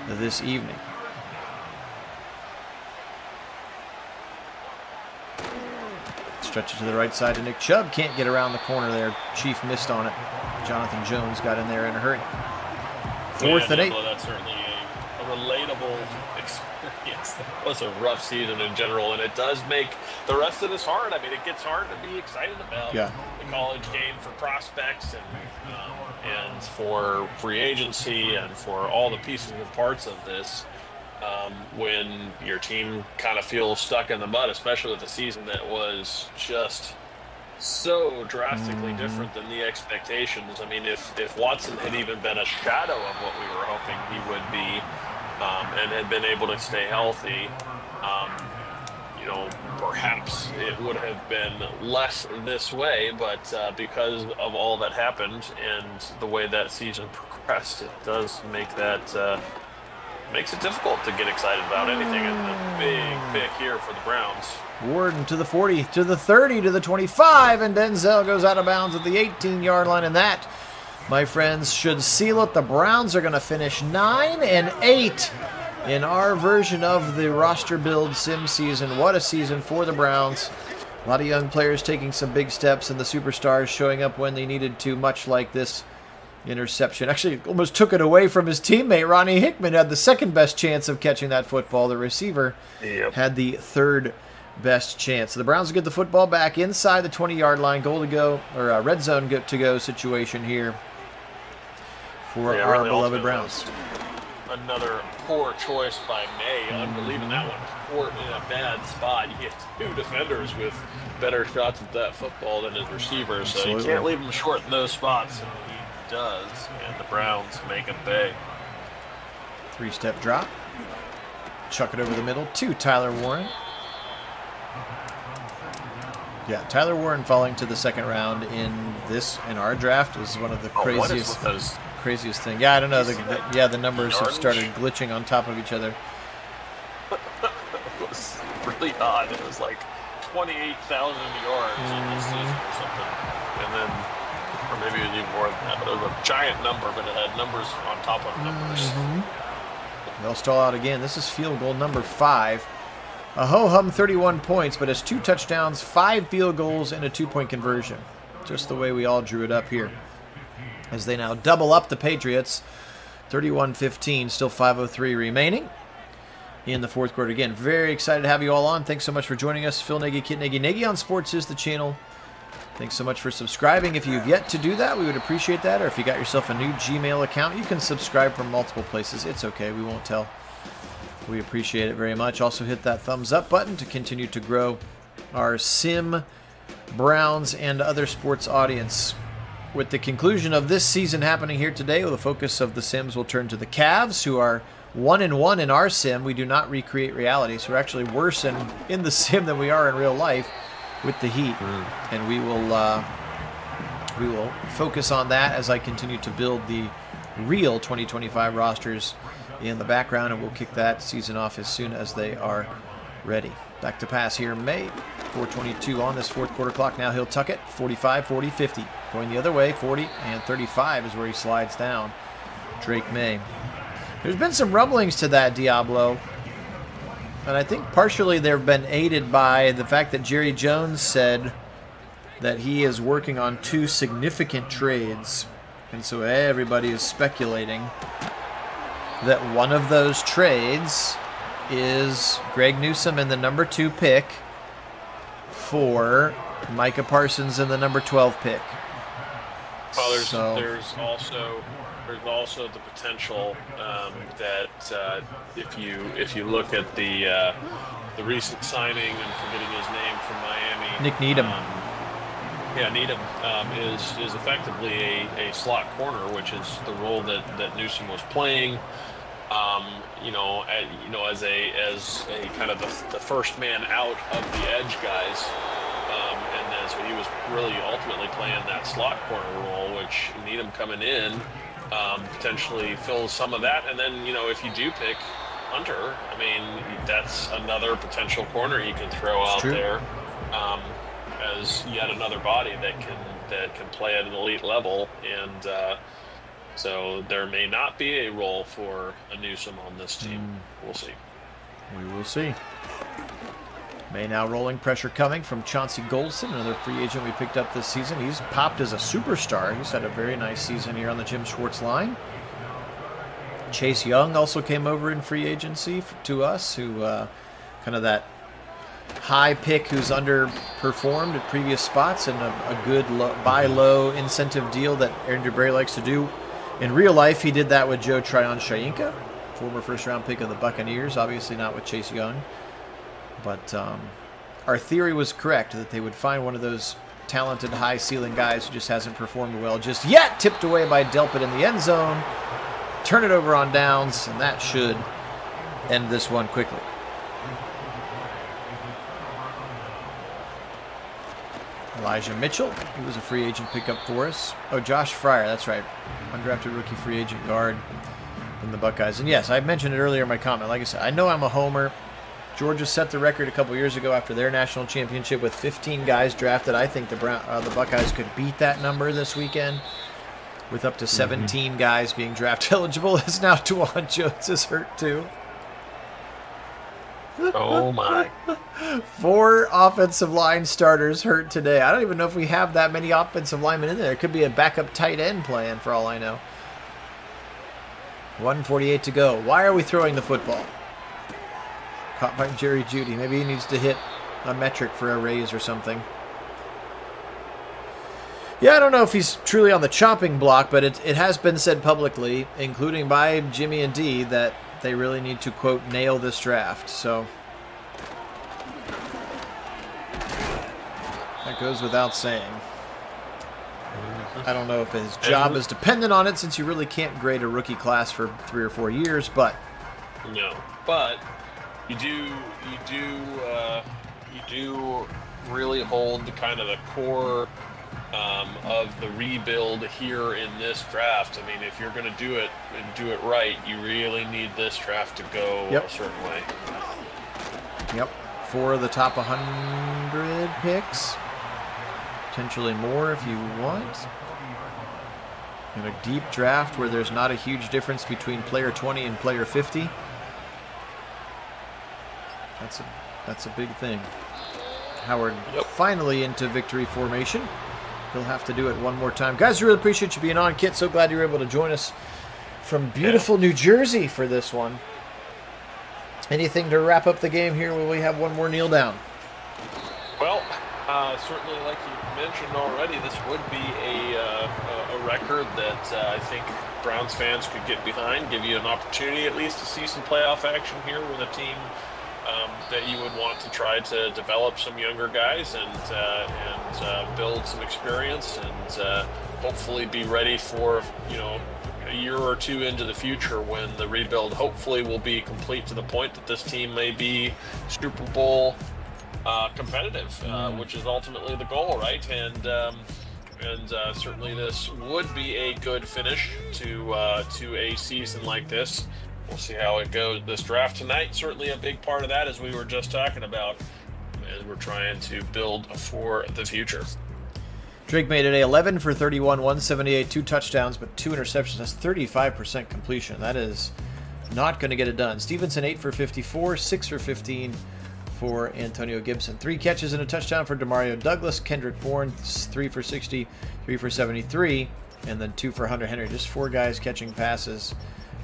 this evening. Stretch it to the right side to Nick Chubb. Can't get around the corner there. Chief missed on it. Jonathan Jones got in there in a hurry. 4th and 8. Well, that's certainly a relatable experience. That was a rough season in general, and it does make the rest of this hard. I mean, it gets hard to be excited about the college game for prospects and for free agency and for all the pieces and parts of this. When your team kind of feels stuck in the mud, especially with a season that was just so drastically different than the expectations. I mean, if Watson had even been a shadow of what we were hoping he would be, and had been able to stay healthy, perhaps it would have been less this way. But because of all that happened and the way that season progressed, it does make that makes it difficult to get excited about anything. And a big year for the Browns. Warden to the 40, to the 30, to the 25, and Denzel goes out of bounds at the 18-yard line. And that, my friends, should seal it. The Browns are going to finish 9-8 in our version of the roster build sim season. What a season for the Browns. A lot of young players taking some big steps, and the superstars showing up when they needed to, much like this interception. Actually, almost took it away from his teammate. Ronnie Hickman had the second best chance of catching that football. The receiver had the third best chance. So the Browns get the football back inside the 20-yard line. Goal to go, or red zone to go situation here for our beloved Browns. Another poor choice by May. Unbelievable. That one in a bad spot. You get two defenders with better shots at that football than his receivers. So you can't leave him short in those spots. And he does. And the Browns make him pay. Three-step drop. Chuck it over the middle to Tyler Warren. Yeah, Tyler Warren falling to the second round in our draft is one of the craziest thing. Yeah, I don't know. The numbers have started glitching on top of each other. It was really odd. It was like 28,000 yards in this season or something, and then, or maybe it was even more than that. But it was a giant number, but it had numbers on top of numbers. They'll stall out again. This is field goal number 5. A ho-hum 31 points, but it's 2 touchdowns, 5 field goals, and a 2-point conversion. Just the way we all drew it up here. As they now double up the Patriots, 31-15, still 5:03 remaining in the fourth quarter. Again, very excited to have you all on. Thanks so much for joining us. Phil Nagy, Kit Nagy. Nagy on Sports is the channel. Thanks so much for subscribing. If you've yet to do that, we would appreciate that. Or if you got yourself a new Gmail account, you can subscribe from multiple places. It's okay. We won't tell. We appreciate it very much. Also hit that thumbs up button to continue to grow our Sim, Browns, and other sports audience. With the conclusion of this season happening here today, the focus of the Sims will turn to the Cavs, who are 1-1 in our Sim. We do not recreate reality, so we're actually worse in the Sim than we are in real life with the Heat. And we will focus on that as I continue to build the real 2025 rosters in the background, and we'll kick that season off as soon as they are ready. Back to pass here, May. 4:22 on this fourth quarter clock. Now he'll tuck it. 45, 40, 50. Going the other way, 40 and 35 is where he slides down. Drake May. There's been some rumblings to that, Diablo. And I think partially they've been aided by the fact that Jerry Jones said that he is working on 2 significant trades. And so everybody is speculating that one of those trades is Greg Newsome in the number 2 pick for Micah Parsons in the number 12 pick. Well, there's also the potential that if you look at the recent signing, and forgetting his name from Miami, Nick Needham. Needham is effectively a slot corner, which is the role that Newsome was playing. As a kind of the first man out of the edge guys, and then so he was really ultimately playing that slot corner role, which Needham coming in potentially fills some of that. And then if you do pick Hunter, I mean that's another potential corner you can throw out there. As yet another body that can play at an elite level, and so there may not be a role for a Newsome on this team. We'll see. We will see. May now rolling pressure coming from Chauncey Goldston, another free agent we picked up this season. He's popped as a superstar. He's had a very nice season here on the Jim Schwartz line. Chase Young also came over in free agency to us, who kind of that high pick who's underperformed at previous spots, and a good buy low incentive deal that Aaron DeBray likes to do. In real life, he did that with Joe Tryon-Shoyinka, former first-round pick of the Buccaneers, obviously not with Chase Young. But our theory was correct, that they would find one of those talented, high-ceiling guys who just hasn't performed well just yet. Tipped away by Delpit in the end zone. Turn it over on downs, and that should end this one quickly. Elijah Mitchell, he was a free agent pickup for us. Oh, Josh Fryer, that's right. Undrafted rookie free agent guard from the Buckeyes. And yes, I mentioned it earlier in my comment. Like I said, I know I'm a homer. Georgia set the record a couple years ago after their national championship with 15 guys drafted. I think the Buckeyes could beat that number this weekend with up to 17 guys being draft eligible. As now DeJuan Jones is hurt too. Oh my. 4 offensive line starters hurt today. I don't even know if we have that many offensive linemen in there. It could be a backup tight end playing for all I know. 1:48 to go. Why are we throwing the football? Caught by Jerry Jeudy. Maybe he needs to hit a metric for a raise or something. Yeah, I don't know if he's truly on the chopping block, but it has been said publicly, including by Jimmy and Dee, that they really need to, quote, nail this draft. So that goes without saying. I don't know if his job is dependent on it, since you really can't grade a rookie class for 3 or 4 years, but no. But you do really hold the kind of the core of the rebuild here in this draft. I mean, if you're going to do it and do it right, you really need this draft to go a certain way. Yep. 4 of the top 100 picks. Potentially more if you want. In a deep draft where there's not a huge difference between player 20 and player 50. That's a big thing. Howard finally into victory formation. He'll have to do it one more time. Guys, really appreciate you being on. Kit, so glad you were able to join us from beautiful New Jersey for this one. Anything to wrap up the game here? Will we have one more kneel down? Well, certainly, like you mentioned already, this would be a record that I think Browns fans could get behind, give you an opportunity at least to see some playoff action here with a team that you would want to try to develop some younger guys and build some experience and hopefully be ready for, a year or two into the future when the rebuild hopefully will be complete to the point that this team may be Super Bowl competitive, which is ultimately the goal, right? And certainly this would be a good finish to a season like this. We'll see how it goes this draft tonight. Certainly a big part of that, as we were just talking about, as we're trying to build for the future. Drake made today 11 for 31, 178, 2 touchdowns, but 2 interceptions. That's 35% completion. That is not going to get it done. Stevenson 8 for 54, 6 for 15 for Antonio Gibson. 3 catches and a touchdown for Demario Douglas. Kendrick Bourne 3 for 60, 3 for 73, and then 2 for Hunter Henry. Just 4 guys catching passes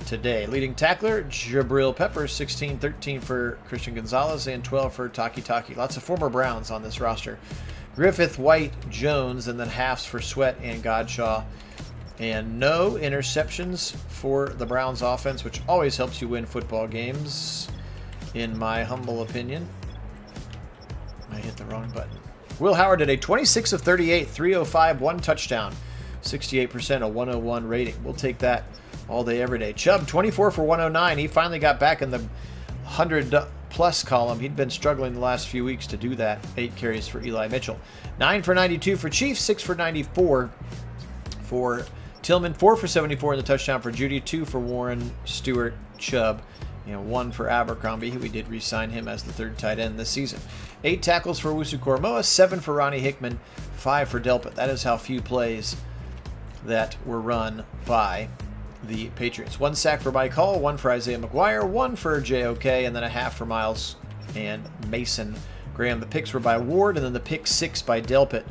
today. Leading tackler, Jabril Peppers, 16, 13 for Christian Gonzalez, and 12 for Taki. Lots of former Browns on this roster. Griffith, White, Jones, and then halves for Sweat and Godshaw. And no interceptions for the Browns offense, which always helps you win football games, in my humble opinion. I hit the wrong button. Will Howard today, 26 of 38, 305, 1 touchdown, 68%, a 101 rating. We'll take that all day, every day. Chubb, 24 for 109. He finally got back in the 100-plus column. He'd been struggling the last few weeks to do that. 8 carries for Eli Mitchell. 9 for 92 for Chiefs. 6 for 94 for Tillman. 4 for 74 in the touchdown for Judy. 2 for Warren, Stewart, Chubb. 1 for Abercrombie. We did re-sign him as the 3rd tight end this season. 8 tackles for Wusu Koromoa. 7 for Ronnie Hickman. 5 for Delpit. That is how few plays that were run by the Patriots. 1 sack for Mike Hall, 1 for Isaiah McGuire, 1 for JOK, and then a half for Miles and Mason Graham. The picks were by Ward, and then the pick 6 by Delpit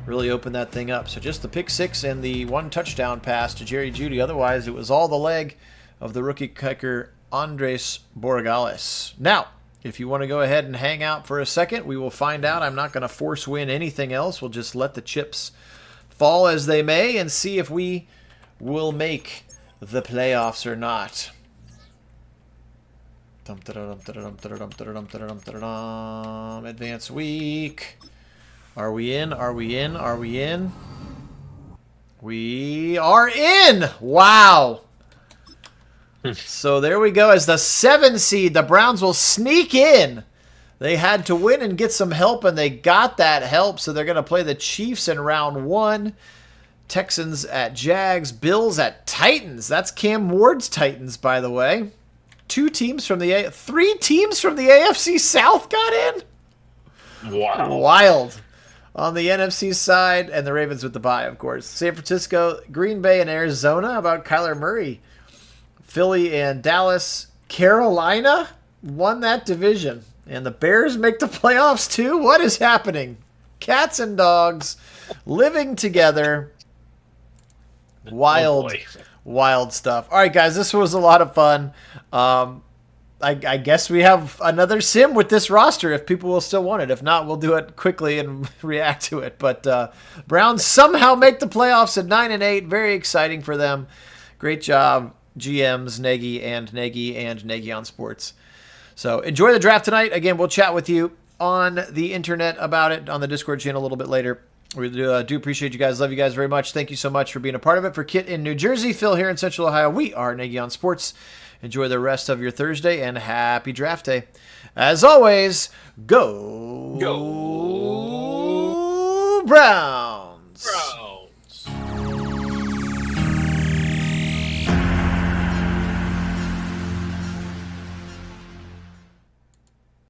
really opened that thing up. So just the pick 6 and the 1 touchdown pass to Jerry Jeudy. Otherwise, it was all the leg of the rookie kicker Andres Borregales. Now, if you want to go ahead and hang out for a second, we will find out. I'm not going to force win anything else. We'll just let the chips fall as they may and see if we will make the playoffs or not. Advance week. Are we in? Are we in? Are we in? We are in! Wow! So there we go. As the 7 seed, the Browns will sneak in. They had to win and get some help, and they got that help. So they're going to play the Chiefs in round 1. Texans at Jags. Bills at Titans. That's Cam Ward's Titans, by the way. 3 teams from the AFC South got in. Wow. Wild. On the NFC side, and the Ravens with the bye, of course. San Francisco, Green Bay, and Arizona. How about Kyler Murray? Philly and Dallas. Carolina won that division. And the Bears make the playoffs, too? What is happening? Cats and dogs living together. Wild, wild stuff. All right, guys, this was a lot of fun. I guess we have another sim with this roster if people will still want it. If not, we'll do it quickly and react to it. But Browns somehow make the playoffs at 9-8. Very exciting for them. Great job, GMs, Nagy and Nagy on Sports. So enjoy the draft tonight. Again, we'll chat with you on the internet about it on the Discord channel a little bit later. We do appreciate you guys. Love you guys very much. Thank you so much for being a part of it. For Kit in New Jersey, Phil here in Central Ohio, we are Nagy on Sports. Enjoy the rest of your Thursday and happy draft day. As always, go Browns!